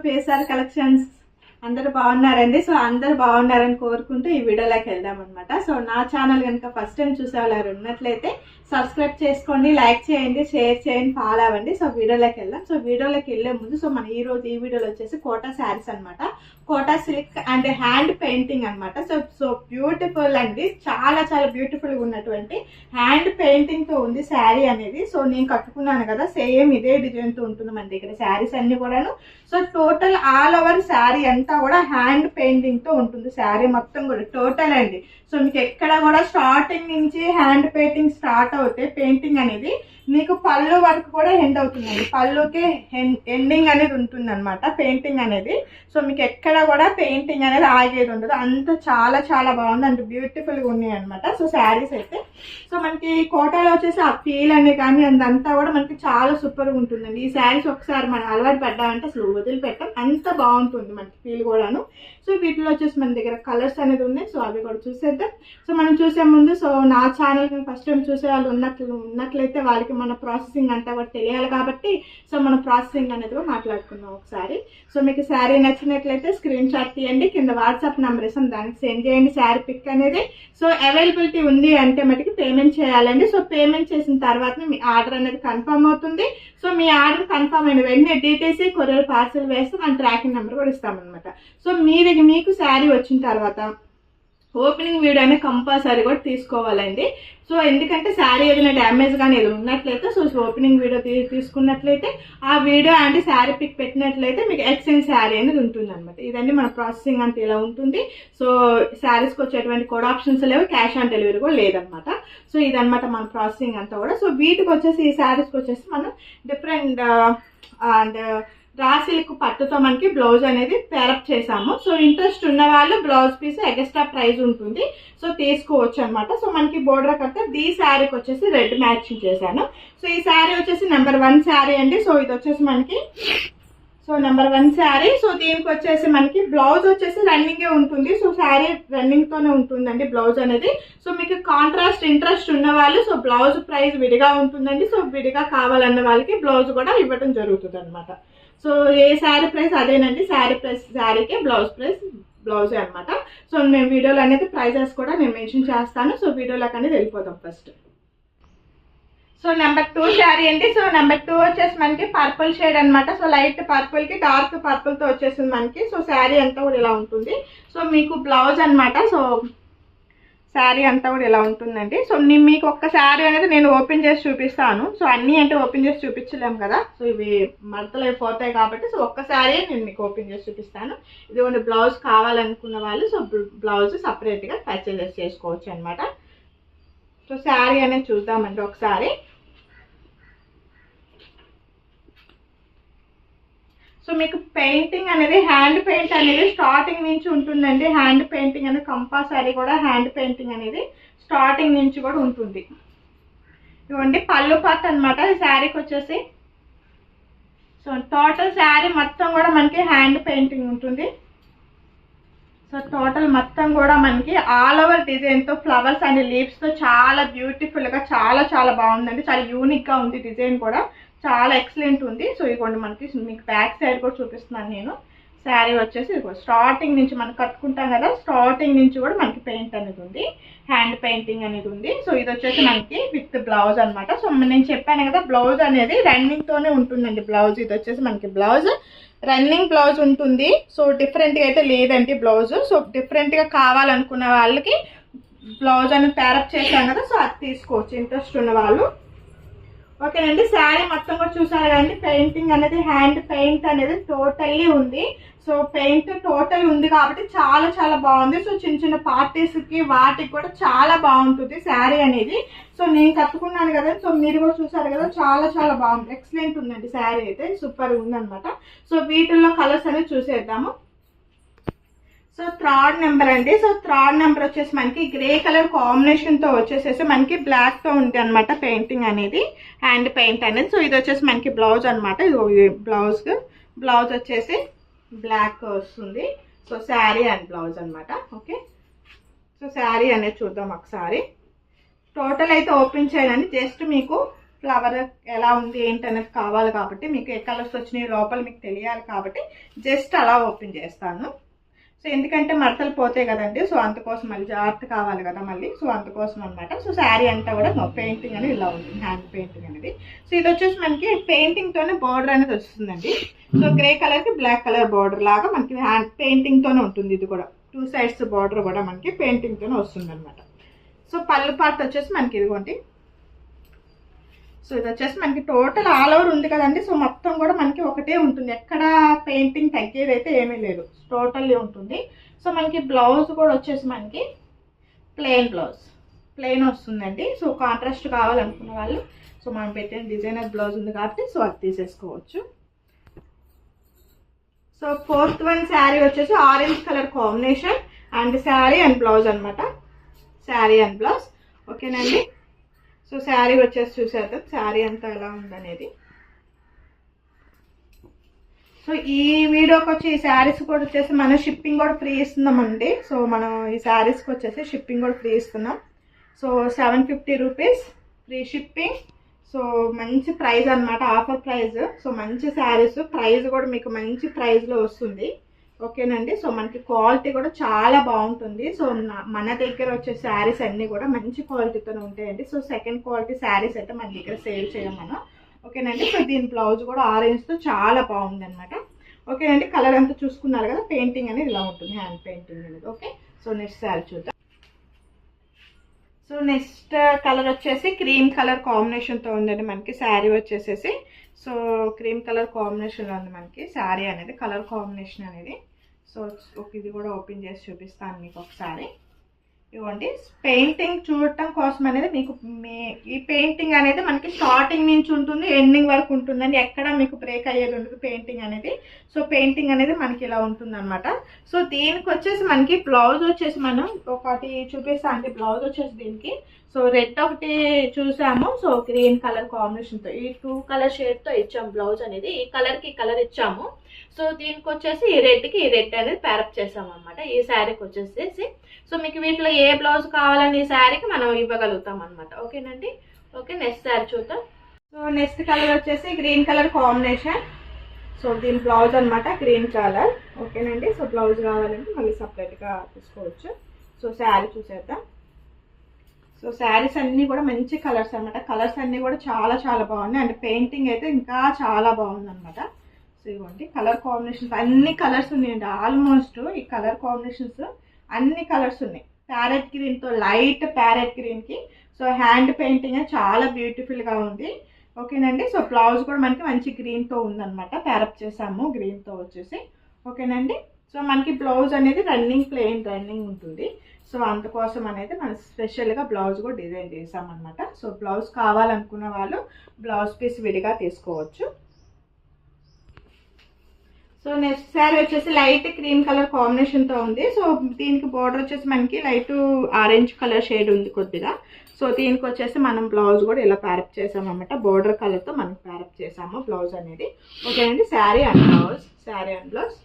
పేసార్ collections. అందరూ బాగున్నారండి. So అందరూ బాగున్నారని కోరుకుంటూ ఈ వీడియోలోకి వెళ్దాం అనమాట. సో నా ఛానల్ కనుక ఫస్ట్ టైం చూసే వాళ్ళు ఉన్నట్లయితే సబ్స్క్రైబ్ చేసుకోండి, లైక్ చేయండి, షేర్ చేయండి, ఫాలో అవ్వండి. సో వీడియోలోకి వెళ్దాం. సో వీడియోలోకి వెళ్ళే ముందు సో మన ఈ రోజు ఈ వీడియోలో వచ్చేసి కోటా శారీస్ అనమాట. Kota silk and hand painting అనమాట. సో బ్యూటిఫుల్ అండి, చాలా చాలా బ్యూటిఫుల్ గా ఉన్నటువంటి హ్యాండ్ పెయింటింగ్ తో ఉంది శారీ అనేది. సో నేను కట్టుకున్నాను కదా, సేమ్ ఇదే డిజైన్ తో ఉంటుంది మన దగ్గర శారీస్ అన్ని కూడాను. So total all over sari అంతా కూడా హ్యాండ్ పెయింటింగ్ తో ఉంటుంది శారీ మొత్తం కూడా టోటల్ అండి. సో మీకు ఎక్కడ కూడా స్టార్టింగ్ నుంచి హ్యాండ్ పెయింటింగ్ స్టార్ట్ అవుతే పెయింటింగ్ అనేది మీకు పళ్ళు వరకు కూడా ఎండ్ అవుతుందండి. పళ్ళుకి ఎండింగ్ అనేది ఉంటుంది అనమాట పెయింటింగ్ అనేది. సో మీకు ఎక్కడ కూడా పెయింటింగ్ అనేది ఆగేది ఉండదు. అంత చాలా చాలా బాగుంది, అంత బ్యూటిఫుల్ గా ఉన్నాయి అనమాట. సో శారీస్ అయితే సో మనకి కోటాలో వచ్చేసి ఆ ఫీల్ అనేది కానీ అదంతా కూడా మనకి చాలా సూపర్ గా ఉంటుందండి. ఈ శారీస్ ఒకసారి మనం అలవాటు పడ్డామంటే అసలు వదిలిపెట్టాం, అంత బాగుంటుంది మనకి ఫీల్ కూడాను. సో వీటిలో వచ్చేసి మన దగ్గర కలర్స్ అనేది ఉన్నాయి. సో అవి కూడా చూసేద్దాం. సో మనం చూసే ముందు సో నా ఛానల్ ఫస్ట్ టైం చూసే వాళ్ళు ఉన్నట్లయితే వాళ్ళకి మన ప్రాసెసింగ్ అంతా కూడా తెలియాలి కాబట్టి సో మన ప్రాసెసింగ్ అనేది కూడా మాట్లాడుకుందాం ఒకసారి. సో మీకు శారీ నచ్చినట్లయితే స్క్రీన్ షాట్ తీయండి, కింద వాట్సాప్ నెంబర్ ఇస్తాం, దానికి సెండ్ చేయండి శారీ పిక్ అనేది. సో అవైలబిలిటీ ఉంది అంటే మటుకు పేమెంట్ చేయాలండి. సో పేమెంట్ చేసిన తర్వాత మీ ఆర్డర్ అనేది కన్ఫర్మ్ అవుతుంది. సో మీ ఆర్డర్ కన్ఫర్మ్ అయిన వెంటనే డీటీసీ కొరియర్ పార్సల్ వేస్తే మన ట్రాకింగ్ నెంబర్ కూడా ఇస్తామన్నమాట. సో మీకు శారీ వచ్చిన తర్వాత ఓపెనింగ్ వీడియో అనేది కంపల్సరీ కూడా తీసుకోవాలండి. సో ఎందుకంటే శారీ ఏదైనా డ్యామేజ్ కానీ ఏదో ఉన్నట్లయితే సో ఓపెనింగ్ వీడియో తీసుకున్నట్లయితే ఆ వీడియో అంటే శారీ పిక్ పెట్టినట్లయితే మీకు ఎక్స్చేంజ్ శారీ అనేది ఉంటుంది అనమాట. ఇదండి మన ప్రాసెసింగ్ అంతా ఇలా ఉంటుంది. సో శారీస్కి వచ్చేటువంటి కోడ్ ఆప్షన్స్ లేవు, క్యాష్ ఆన్ డెలివరీ కూడా లేదనమాట. సో ఇదనమాట మన ప్రాసెసింగ్ అంతా కూడా. సో వీటికి వచ్చేసి ఈ శారీస్కి వచ్చేసి మనం డిఫరెంట్ అండ్ రా సిల్క్ పట్టుతో మనకి బ్లౌజ్ అనేది పేరప్ చేసాము. సో ఇంట్రెస్ట్ ఉన్న వాళ్ళు బ్లౌజ్ పీస్ ఎక్స్ట్రా ప్రైస్ ఉంటుంది, సో తీసుకోవచ్చు అనమాట. సో మనకి బోర్డర్ కడితే ఈ శారీకి వచ్చేసి రెడ్ మ్యాచింగ్ చేశాను. సో ఈ శారీ వచ్చేసి నెంబర్ 1 శారీ అండి. సో ఇది వచ్చేసి మనకి సో నెంబర్ 1 శారీ. సో దీనికి వచ్చేసి మనకి బ్లౌజ్ వచ్చేసి రన్నింగే ఉంటుంది. సో శారీ రన్నింగ్ తోనే ఉంటుందండి బ్లౌజ్ అనేది. సో మీకు కాంట్రాస్ట్ ఇంట్రెస్ట్ ఉన్న వాళ్ళు సో బ్లౌజ్ ప్రైస్ విడిగా ఉంటుందండి. సో విడిగా కావాలన్న వాళ్ళకి బ్లౌజ్ కూడా ఇవ్వడం జరుగుతుంది అనమాట. సో ఏ శారీ ప్రైస్ అదేనండి, శారీ ప్రైస్ శారీకి, బ్లౌజ్ ప్రైస్ బ్లౌజే అనమాట. సో నేను వీడియోలో అనేది ప్రైజెస్ కూడా నేను మెన్షన్ చేస్తాను. సో వీడియోలోకి అనేది వెళ్ళిపోతాం ఫస్ట్. సో నెంబర్ 2 శారీ అండి. సో నెంబర్ 2 వచ్చేసి మనకి పర్పుల్ షేడ్ అనమాట. సో లైట్ పర్పుల్ కి డార్క్ పర్పుల్ తో వచ్చేసింది మనకి. సో శారీ అంతా కూడా ఇలా ఉంటుంది. సో మీకు బ్లౌజ్ అనమాట. సో శారీ అంతా కూడా ఇలా ఉంటుందండి. సో మీకు ఒక్క శారీ అనేది నేను ఓపెన్ చేసి చూపిస్తాను. సో అన్నీ అంటే ఓపెన్ చేసి చూపించలేము కదా, సో ఇవి మడతలు అయిపోతాయి కాబట్టి సో ఒక్క శారీ నేను మీకు ఓపెన్ చేసి చూపిస్తాను. ఇదిగోండి బ్లౌజ్ కావాలనుకున్న వాళ్ళు సో బ్లౌజ్ సపరేట్గా పర్చేజ్ చేసుకోవచ్చు అనమాట. సో శారీ అనేది చూద్దామండి ఒకసారి. సో మీకు పెయింటింగ్ అనేది హ్యాండ్ పెయింట్ అనేది స్టార్టింగ్ నుంచి ఉంటుందండి. హ్యాండ్ పెయింటింగ్ అనేది కంపల్సరీ కూడా హ్యాండ్ పెయింటింగ్ అనేది స్టార్టింగ్ నుంచి కూడా ఉంటుంది. ఇవ్వండి పళ్ళు పార్ట్ అనమాట ఈ శారీకి వచ్చేసి. సో టోటల్ శారీ మొత్తం కూడా మనకి హ్యాండ్ పెయింటింగ్ ఉంటుంది. సో టోటల్ మొత్తం కూడా మనకి ఆల్ ఓవర్ డిజైన్తో ఫ్లవర్స్ అండ్ లీవ్స్తో చాలా బ్యూటిఫుల్గా చాలా చాలా బాగుందండి. చాలా యూనిక్గా ఉంది, డిజైన్ కూడా చాలా ఎక్సలెంట్ ఉంది. సో ఇదిగోండి మనకి మీకు బ్యాక్ సైడ్ కూడా చూపిస్తున్నాను నేను. శారీ వచ్చేసి ఇదిగో స్టార్టింగ్ నుంచి మనం కట్టుకుంటాం కదా, స్టార్టింగ్ నుంచి కూడా మనకి పెయింట్ అనేది ఉంది, హ్యాండ్ పెయింటింగ్ అనేది ఉంది. సో ఇది వచ్చేసి మనకి విత్ బ్లౌజ్ అనమాట. సో నేను చెప్పాను కదా బ్లౌజ్ అనేది రన్నింగ్తోనే ఉంటుందండి బ్లౌజ్. ఇది వచ్చేసి మనకి బ్లౌజ్ రన్నింగ్ బ్లౌజ్ ఉంటుంది. సో డిఫరెంట్గా అయితే లేదండి బ్లౌజ్. సో డిఫరెంట్గా కావాలనుకున్న వాళ్ళకి బ్లౌజ్ అనేది పేరప్ చేశాం కదా, సో అది తీసుకోవచ్చు ఇంట్రెస్ట్ ఉన్న వాళ్ళు. ఓకేనండి. శారీ మొత్తం కూడా చూసారు కదండి, పెయింటింగ్ అనేది హ్యాండ్ పెయింట్ అనేది టోటల్లీ ఉంది. సో పెయింట్ టోటల్ ఉంది కాబట్టి చాలా చాలా బాగుంది. సో చిన్న చిన్న పార్టీస్కి వాటికి కూడా చాలా బాగుంటుంది శారీ అనేది. సో నేను కట్టుకున్నాను కదా, సో మీరు కూడా చూసారు కదా, చాలా చాలా బాగుంది, ఎక్సలెంట్ ఉందండి శారీ అయితే, సూపర్ ఉందన్నమాట. సో వీటిల్లో కలర్స్ అనేది చూసేద్దాము. సో థర్డ్ నెంబర్ అండి. సో థర్డ్ నెంబర్ వచ్చేసి మనకి గ్రే కలర్ కాంబినేషన్ తో వచ్చేసేసి మనకి బ్లాక్ తో ఉంది అనమాట పెయింటింగ్ అనేది, హ్యాండ్ పెయింట్ అనేది. సో ఇది వచ్చేసి మనకి బ్లౌజ్ అనమాట. ఇది బ్లౌజ్ వచ్చేసి బ్లాక్ వస్తుంది. సో శారీ అండ్ బ్లౌజ్ అనమాట. ఓకే. సో శారీ అనేది చూద్దాం ఒకసారి. టోటల్ అయితే ఓపెన్ చేయాలండి, జస్ట్ మీకు ఫ్లవర్ ఎలా ఉంది ఏంటనేది కావాలి కాబట్టి, మీకు ఏ కలర్స్ వచ్చినాయి లోపల మీకు తెలియాలి కాబట్టి జస్ట్ అలా ఓపెన్ చేస్తాను. సో ఎందుకంటే మడతలు పోతాయి కదండి, సో అందుకోసం మళ్ళీ జాగ్రత్త కావాలి కదా మళ్ళీ, సో అందుకోసం అనమాట. సో శారీ అంతా కూడా పెయింటింగ్ అనేది ఇలా ఉంటుంది, హ్యాండ్ పెయింటింగ్ అనేది. సో ఇది వచ్చేసి మనకి పెయింటింగ్తోనే బార్డర్ అనేది వస్తుందండి. సో గ్రే కలర్కి బ్లాక్ కలర్ బార్డర్ లాగా మనకి హ్యాండ్ పెయింటింగ్తోనే ఉంటుంది. ఇది కూడా 2 sides బార్డర్ కూడా మనకి పెయింటింగ్తోనే వస్తుంది అనమాట. సో పళ్ళు పార్ట్ వచ్చేసి మనకి ఇదిగోండి. సో ఇది వచ్చేసి మనకి టోటల్ ఆల్ ఓవర్ ఉంది కదండి. సో మొత్తం కూడా మనకి ఒకటే ఉంటుంది, ఎక్కడ పెయింటింగ్ తగ్గేది అయితే ఏమీ లేదు, టోటల్లీ ఉంటుంది. సో మనకి బ్లౌజ్ కూడా వచ్చేసి మనకి ప్లెయిన్ వస్తుందండి. సో కాంట్రాస్ట్ కావాలనుకున్న వాళ్ళు, సో మనం పెట్టిన డిజైనర్ బ్లౌజ్ ఉంది కాబట్టి సో అది తీసేసుకోవచ్చు. సో 4th one శారీ వచ్చేసి orange colour combination and sari and blouse అనమాట. శారీ అండ్ బ్లౌజ్ ఓకేనండి. సో శారీ వచ్చేసి చూసేద్దాం శారీ అంతా ఎలా ఉందనేది. సో ఈ వీడియోకి వచ్చి ఈ శారీస్ కూడా వచ్చేసి మనం షిప్పింగ్ కూడా ఫ్రీ ఇస్తున్నామండి. సో మనం ఈ శారీస్కి వచ్చేసి షిప్పింగ్ కూడా ఫ్రీ ఇస్తున్నాం. So 750 rupees free shipping. So మంచి ప్రైస్ అనమాట, ఆఫర్ ప్రైస్. సో మంచి శారీస్, ప్రైస్ కూడా మీకు మంచి ప్రైస్లో వస్తుంది ఓకేనండి. సో మనకి క్వాలిటీ కూడా చాలా బాగుంటుంది. సో మన దగ్గర వచ్చే శారీస్ అన్నీ కూడా మంచి క్వాలిటీతోనే ఉంటాయండి. సో సెకండ్ క్వాలిటీ శారీస్ అయితే మన దగ్గర సేల్ చేయం మనం ఓకేనండి. సో దీని బ్లౌజ్ కూడా ఆరెంజ్తో చాలా బాగుంది అనమాట ఓకేనండి. కలర్ అంతా చూసుకున్నారు కదా, పెయింటింగ్ అనేది ఇలా ఉంటుంది, హ్యాండ్ పెయింటింగ్ అనేది. ఓకే, సో నెక్స్ట్ శారీ చూద్దాం. సో నెక్స్ట్ కలర్ వచ్చేసి క్రీమ్ కలర్ కాంబినేషన్తో ఉందండి మనకి శారీ వచ్చేసేసి. సో క్రీమ్ కలర్ కాంబినేషన్లో ఉంది మనకి శారీ అనేది, కలర్ కాంబినేషన్ అనేది. సో ఇది కూడా ఓపెన్ చేసి చూపిస్తాను మీకు ఒకసారి. ఇవ్వండి, పెయింటింగ్ చూడటం కోసం అనేది మీకు ఈ పెయింటింగ్ అనేది మనకి స్టార్టింగ్ నుంచి ఉంటుంది, ఎండింగ్ వరకు ఉంటుందండి, ఎక్కడ మీకు బ్రేక్ అయ్యేది ఉండదు పెయింటింగ్ అనేది. సో పెయింటింగ్ అనేది మనకి ఇలా ఉంటుంది అనమాట. సో దీనికి వచ్చేసి మనకి బ్లౌజ్ వచ్చేసి మనం ఒకటి చూపిస్తా అంటే, బ్లౌజ్ వచ్చేసి దీనికి సో రెడ్ ఒకటి చూసాము. సో గ్రీన్ కలర్ కాంబినేషన్తో ఈ 2 కలర్ షేడ్తో ఇచ్చాము బ్లౌజ్ అనేది, ఈ కలర్కి కలర్ ఇచ్చాము. సో దీనికి వచ్చేసి ఈ రెడ్కి ఈ రెడ్ అనేది ప్యారప్ చేసాము అనమాట ఈ శారీకి వచ్చేసి. సో మీకు వీటిలో ఏ బ్లౌజ్ కావాలని ఈ శారీకి మనం ఇవ్వగలుగుతాం అనమాట ఓకేనండి. ఓకే, నెక్స్ట్ శారీ చూద్దాం. సో నెక్స్ట్ కలర్ వచ్చేసి గ్రీన్ కలర్ కాంబినేషన్. సో దీని బ్లౌజ్ అనమాట గ్రీన్ కలర్ ఓకేనండి. సో బ్లౌజ్ కావాలంటే మళ్ళీ సపరేట్గా తీసుకోవచ్చు. సో శారీ చూసేద్దాం. సో శారీస్ అన్నీ కూడా మంచి కలర్స్ అనమాట, కలర్స్ అన్నీ కూడా చాలా చాలా బాగున్నాయి అండ్ పెయింటింగ్ అయితే ఇంకా చాలా బాగుంది అనమాట. సో ఇవ్వండి కలర్ కాంబినేషన్స్ అన్ని కలర్స్ ఉన్నాయండి, ఆల్మోస్ట్ ఈ కలర్ కాంబినేషన్స్ అన్ని కలర్స్ ఉన్నాయి. ప్యారెట్ గ్రీన్తో లైట్ ప్యారెట్ గ్రీన్కి సో హ్యాండ్ పెయింటింగ్ చాలా బ్యూటిఫుల్గా ఉంది ఓకేనండి. సో బ్లౌజ్ కూడా మనకి మంచి గ్రీన్తో ఉందన్నమాట, ప్యారప్ చేసాము గ్రీన్తో వచ్చేసి ఓకేనండి. సో మనకి బ్లౌజ్ అనేది ప్లెయిన్ ఉంటుంది. సో అందుకోసం అనేది మనం స్పెషల్గా బ్లౌజ్ కూడా డిజైన్ చేసామన్నమాట. సో బ్లౌజ్ కావాలనుకున్న వాళ్ళు బ్లౌజ్ పీస్ విడిగా తీసుకోవచ్చు. సో నెక్స్ట్ శారీ వచ్చేసి లైట్ క్రీమ్ కలర్ కాంబినేషన్తో ఉంది. సో దీనికి బార్డర్ వచ్చేసి మనకి లైట్ ఆరెంజ్ కలర్ షేడ్ ఉంది కొద్దిగా. సో దీనికి వచ్చేసి మనం బ్లౌజ్ కూడా ఇలా ప్యారప్ చేసాము అనమాట, బార్డర్ కలర్తో మనం ప్యారప్ చేసాము బ్లౌజ్ అనేది ఓకేనండి. Sari and blouse.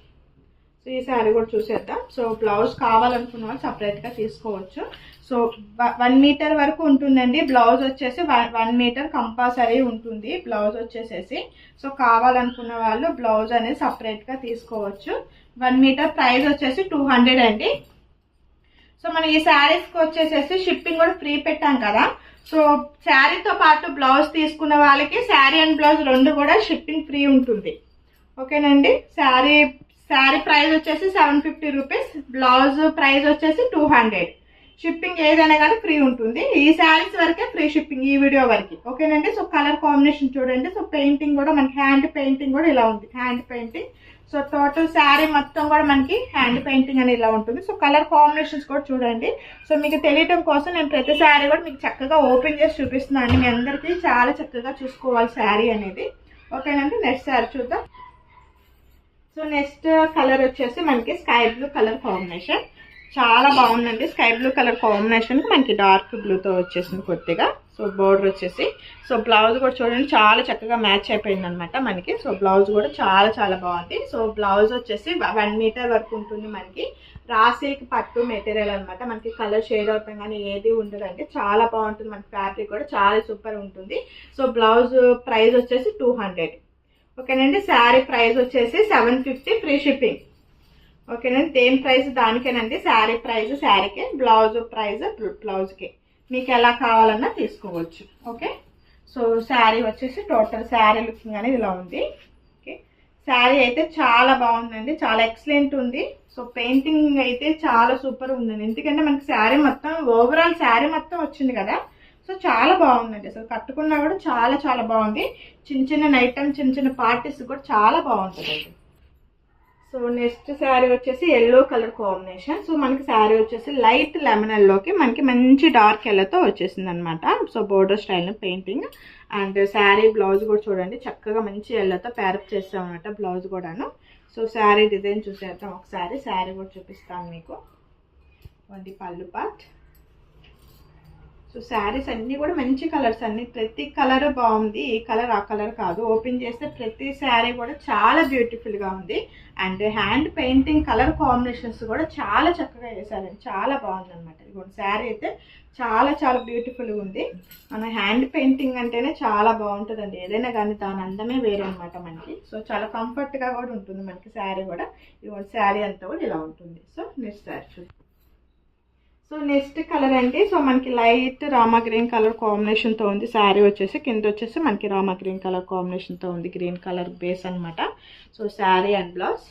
సో ఈ శారీ కూడా చూసేద్దాం. సో బ్లౌజ్ కావాలనుకున్న వాళ్ళు సపరేట్గా తీసుకోవచ్చు. సో 1 మీటర్ వరకు ఉంటుందండి బ్లౌజ్ వచ్చేసి, 1 మీటర్ కంపల్సరీ ఉంటుంది బ్లౌజ్ వచ్చేసేసి. సో కావాలనుకున్న వాళ్ళు బ్లౌజ్ అనేది సపరేట్గా తీసుకోవచ్చు. 1 మీటర్ ప్రైస్ వచ్చేసి 200 అండి. సో మనం ఈ శారీస్కి వచ్చేసేసి షిప్పింగ్ కూడా ఫ్రీ పెట్టాం కదా. సో శారీతో పాటు బ్లౌజ్ తీసుకున్న వాళ్ళకి శారీ అండ్ బ్లౌజ్ 2 కూడా షిప్పింగ్ ఫ్రీ ఉంటుంది ఓకేనండి. శారీ ప్రైస్ వచ్చేసి 750 రూపీస్, బ్లౌజ్ ప్రైస్ వచ్చేసి 200. షిప్పింగ్ ఏదైనా కానీ ఫ్రీ ఉంటుంది. ఈ శారీస్ వరకే ఫ్రీ షిప్పింగ్ ఈ వీడియో వరకు ఓకేనండి. సో కలర్ కాంబినేషన్ చూడండి. సో పెయింటింగ్ కూడా మనకి హ్యాండ్ పెయింటింగ్ కూడా ఇలా ఉంది, hand painting. So total sari మొత్తం కూడా మనకి హ్యాండ్ పెయింటింగ్ అని ఇలా ఉంటుంది. సో కలర్ కాంబినేషన్స్ కూడా చూడండి. సో మీకు తెలియటం కోసం నేను ప్రతి శారీ కూడా మీకు చక్కగా ఓపెన్ చేసి చూపిస్తున్నాను. మీ అందరికీ చాలా చక్కగా చూసుకోవాలి శారీ అనేది ఓకేనండి. నెక్స్ట్ శారీ చూద్దాం. సో నెక్స్ట్ కలర్ వచ్చేసి మనకి స్కై బ్లూ కలర్ కాంబినేషన్, చాలా బాగుందండి. స్కై బ్లూ కలర్ కాంబినేషన్కి మనకి డార్క్ బ్లూతో వచ్చేసింది కొద్దిగా. సో బోర్డర్ వచ్చేసి, సో బ్లౌజ్ కూడా చూడండి చాలా చక్కగా మ్యాచ్ అయిపోయింది అనమాట మనకి. సో బ్లౌజ్ కూడా చాలా చాలా బాగుంది. సో బ్లౌజ్ వచ్చేసి 1 మీటర్ వరకు ఉంటుంది మనకి, రా సిల్క్ పట్టు మెటీరియల్ అనమాట. మనకి కలర్ షేడ్ అవుతాం కానీ ఏది ఉండదండి, చాలా బాగుంటుంది. మనకి ఫ్యాబ్రిక్ కూడా చాలా సూపర్ ఉంటుంది. సో బ్లౌజ్ ప్రైస్ వచ్చేసి 200. ఓకేనండి. శారీ ప్రైస్ వచ్చేసి 750 ఫ్రీ షిప్పింగ్. ఓకేనండి. దేని ప్రైస్ దానికేనండి. శారీ ప్రైస్ శారీకే, బ్లౌజ్ ప్రైస్ బ్లౌజ్కి, మీకు ఎలా కావాలన్నా తీసుకోవచ్చు. ఓకే. సో శారీ వచ్చేసి టోటల్ శారీ లుకింగ్ అనేది ఇలా ఉంది. ఓకే. శారీ అయితే చాలా బాగుందండి, చాలా ఎక్సలెంట్ ఉంది. సో పెయింటింగ్ అయితే చాలా సూపర్ ఉందండి, ఎందుకంటే మనకి శారీ మొత్తం ఓవరాల్ శారీ మొత్తం వచ్చింది కదా. సో చాలా బాగుందండి, అసలు కట్టుకున్నా కూడా చాలా చాలా బాగుంది. చిన్న చిన్న నైట్ టైం చిన్న చిన్న పార్టీస్ కూడా చాలా బాగుంటుంది. సో నెక్స్ట్ శారీ వచ్చేసి ఎల్లో కలర్ కాంబినేషన్. సో మనకి శారీ వచ్చేసి లైట్ లెమన్ ఎల్లోకి మనకి మంచి డార్క్ ఎల్లోతో వచ్చేసింది అనమాట. So border style painting and sari blouse కూడా చూడండి చక్కగా మంచి ఎల్లోతో ప్యారప్ చేస్తాం అనమాట బ్లౌజ్ కూడాను. సో శారీ డిజైన్ చూసేద్దాం ఒకసారి. శారీ కూడా చూపిస్తాను మీకు. వండి పళ్ళు పార్ట్. సో శారీస్ అన్నీ కూడా మంచి కలర్స్ అన్ని, ప్రతి కలర్ బాగుంది. ఈ కలర్ ఆ కలర్ కాదు, ఓపెన్ చేస్తే ప్రతి శారీ కూడా చాలా బ్యూటిఫుల్గా ఉంది. And hand painting colour combinations కూడా చాలా చక్కగా వేసారండి, చాలా బాగుంది అనమాట. ఇది శారీ అయితే చాలా చాలా బ్యూటిఫుల్గా ఉంది. మన హ్యాండ్ పెయింటింగ్ అంటేనే చాలా బాగుంటుందండి, ఏదైనా కానీ దాని అందమే వేరే అనమాట మనకి. సో చాలా కంఫర్ట్గా కూడా ఉంటుంది మనకి శారీ కూడా. ఇది శారీ అంతా కూడా ఇలా ఉంటుంది. సో నెక్స్ట్ శారీ చూద్దాం. సో నెక్స్ట్ కలర్ అండి. సో మనకి లైట్ రామా గ్రీన్ కలర్ కాంబినేషన్తో ఉంది శారీ వచ్చేసి. కింద వచ్చేసి మనకి రామా గ్రీన్ కలర్ కాంబినేషన్తో ఉంది, గ్రీన్ కలర్ బేస్ అనమాట. So sari and blouse.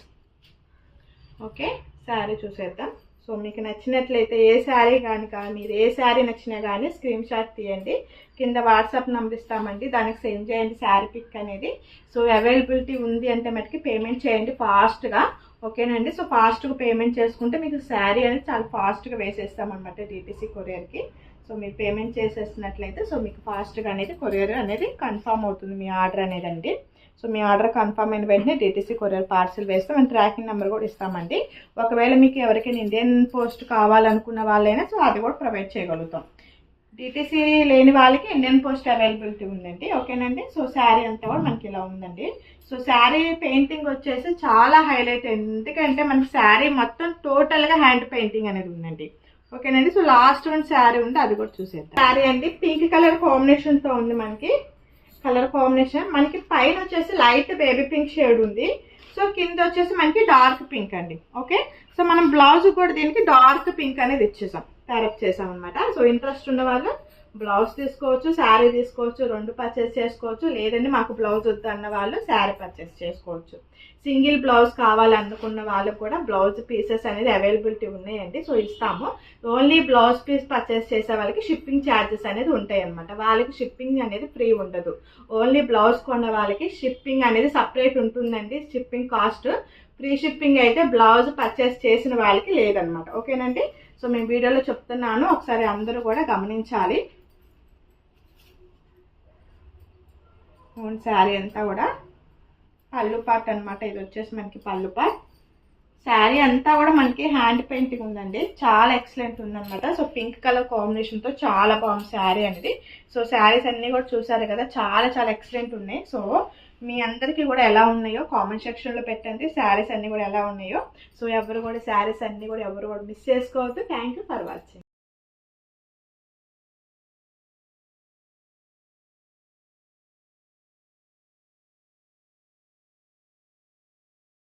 Okay. Sari చూసేద్దాం. సో మీకు నచ్చినట్లయితే ఏ శారీ కానీ మీరు ఏ శారీ నచ్చినా కానీ స్క్రీన్ షాట్ తీయండి, కింద వాట్సాప్ నెంబర్ ఇస్తామండి, దానికి సెండ్ చేయండి శారీ పిక్ అనేది. సో అవైలబిలిటీ ఉంది అంటే మటుకి పేమెంట్ చేయండి ఫాస్ట్గా. ఓకేనండి. సో ఫాస్ట్గా పేమెంట్ చేసుకుంటే మీకు శారీ అనేది చాలా ఫాస్ట్గా వేసేస్తామన్నమాట డిటీసీ కొరియర్కి. సో మీరు పేమెంట్ చేసేసినట్లయితే సో మీకు ఫాస్ట్గా అనేది కొరియర్ అనేది కన్ఫర్మ్ అవుతుంది మీ ఆర్డర్ అనేది అండి. సో మీ ఆర్డర్ కన్ఫర్మ్ అయిన వెంటనే డిటీసీ కొరియర్ పార్సిల్ వేస్తే మేము ట్రాకింగ్ నెంబర్ కూడా ఇస్తామండి. ఒకవేళ మీకు ఎవరికైనా ఇండియన్ పోస్ట్ కావాలనుకున్న వాళ్ళైనా సో అది కూడా ప్రొవైడ్ చేయగలుగుతాం. డిటీసీ లేని వాళ్ళకి ఇండియన్ పోస్ట్ అవైలబిలిటీ ఉందండి. ఓకేనండి. సో శారీ అంతా కూడా మనకి ఇలా ఉందండి. సో శారీ పెయింటింగ్ వచ్చేసి చాలా హైలైట్ అయింది, ఎందుకంటే మనకి శారీ మొత్తం టోటల్గా హ్యాండ్ పెయింటింగ్ అనేది ఉందండి. ఓకేనండి. సో లాస్ట్ వన్ శారీ ఉంది, అది కూడా చూసేద్దాం. శారీ అండి పింక్ కలర్ కాంబినేషన్తో ఉంది మనకి. కలర్ కాంబినేషన్ మనకి పైన వచ్చేసి లైట్ బేబీ పింక్ షేడ్ ఉంది. సో కింద వచ్చేసి మనకి డార్క్ పింక్ అండి. ఓకే. సో మనం బ్లౌజ్ కూడా దీనికి డార్క్ పింక్ అనేది ఇచ్చేసాం, ప్యారప్ చేసాం అనమాట. సో ఇంట్రెస్ట్ ఉన్న వాళ్ళు బ్లౌజ్ తీసుకోవచ్చు, శారీ తీసుకోవచ్చు, రెండు పర్చేస్ చేసుకోవచ్చు. లేదండి మాకు బ్లౌజ్ వద్దు అన్న వాళ్ళు శారీ పర్చేస్ చేసుకోవచ్చు. సింగిల్ బ్లౌజ్ కావాలనుకున్న వాళ్ళకు కూడా బ్లౌజ్ పీసెస్ అనేది అవైలబిలిటీ ఉన్నాయండి. సో ఇస్తాము. ఓన్లీ బ్లౌజ్ పీస్ పర్చేస్ చేసే వాళ్ళకి షిప్పింగ్ ఛార్జెస్ అనేది ఉంటాయి అనమాట. వాళ్ళకి షిప్పింగ్ అనేది ఫ్రీ ఉండదు. ఓన్లీ బ్లౌజ్ కొన్న వాళ్ళకి షిప్పింగ్ అనేది సపరేట్ ఉంటుందండి, షిప్పింగ్ కాస్ట్. ఫ్రీ షిప్పింగ్ అయితే బ్లౌజ్ పర్చేస్ చేసిన వాళ్ళకి లేదనమాట. ఓకేనండి. సో మేము వీడియోలో చెప్తున్నాను, ఒకసారి అందరూ కూడా గమనించాలి. శారీ అంతా కూడా పళ్ళు పార్ట్ అనమాట. ఇది వచ్చేసి మనకి పళ్ళు పార్ట్. శారీ అంతా కూడా మనకి హ్యాండ్ పెయింటింగ్ ఉందండి, చాలా ఎక్సలెంట్ ఉందన్నమాట. సో పింక్ కలర్ కాంబినేషన్తో చాలా బాగుంది శారీ అనేది. సో శారీస్ అన్నీ కూడా చూసారు కదా, చాలా చాలా ఎక్సలెంట్ ఉన్నాయి. సో మీ అందరికీ కూడా ఎలా ఉన్నాయో కామెంట్ సెక్షన్లో పెట్టండి, శారీస్ అన్నీ కూడా ఎలా ఉన్నాయో. సో ఎవరు కూడా శారీస్ అన్నీ కూడా ఎవరు కూడా మిస్ చేసుకోవద్దు. Thank you for watching.